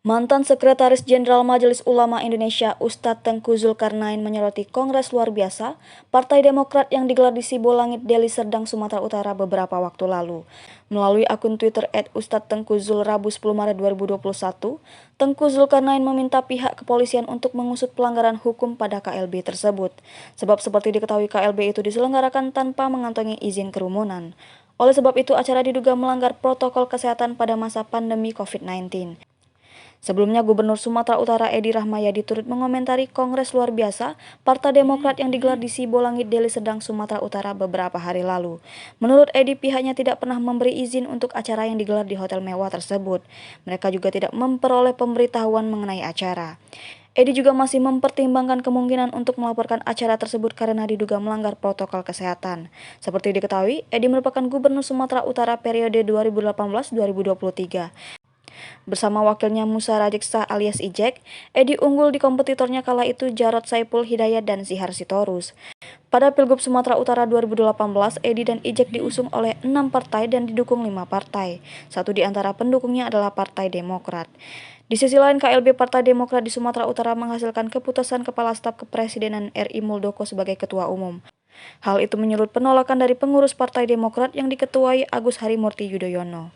Mantan Sekretaris Jenderal Majelis Ulama Indonesia Ustadz Tengku Zulkarnain menyoroti Kongres Luar Biasa Partai Demokrat yang digelar di Sibolangit, Deli Serdang, Sumatera Utara beberapa waktu lalu. Melalui akun Twitter @ustadz_tengku_zul Rabu 10 Maret 2021, Tengku Zulkarnain meminta pihak kepolisian untuk mengusut pelanggaran hukum pada KLB tersebut. Sebab seperti diketahui KLB itu diselenggarakan tanpa mengantongi izin kerumunan. Oleh sebab itu acara diduga melanggar protokol kesehatan pada masa pandemi COVID-19. Sebelumnya, Gubernur Sumatera Utara Edi Rahmayadi turut mengomentari Kongres Luar Biasa Partai Demokrat yang digelar di Sibolangit, Deli Serdang, Sumatera Utara beberapa hari lalu. Menurut Edi, pihaknya tidak pernah memberi izin untuk acara yang digelar di hotel mewah tersebut. Mereka juga tidak memperoleh pemberitahuan mengenai acara. Edi juga masih mempertimbangkan kemungkinan untuk melaporkan acara tersebut karena diduga melanggar protokol kesehatan. Seperti diketahui, Edi merupakan Gubernur Sumatera Utara periode 2018-2023. Bersama wakilnya Musa Rajeksa alias Ijek, Edi unggul di kompetitornya kala itu Jarod Saiful Hidayat dan Zihar Sitorus. Pada Pilgub Sumatera Utara 2018, Edi dan Ijek diusung oleh 6 partai dan didukung 5 partai. Satu di antara pendukungnya adalah Partai Demokrat. Di sisi lain, KLB Partai Demokrat di Sumatera Utara menghasilkan keputusan Kepala Staf Kepresidenan RI Muldoko sebagai Ketua Umum. Hal itu menyulut penolakan dari pengurus Partai Demokrat yang diketuai Agus Harimurti Yudhoyono.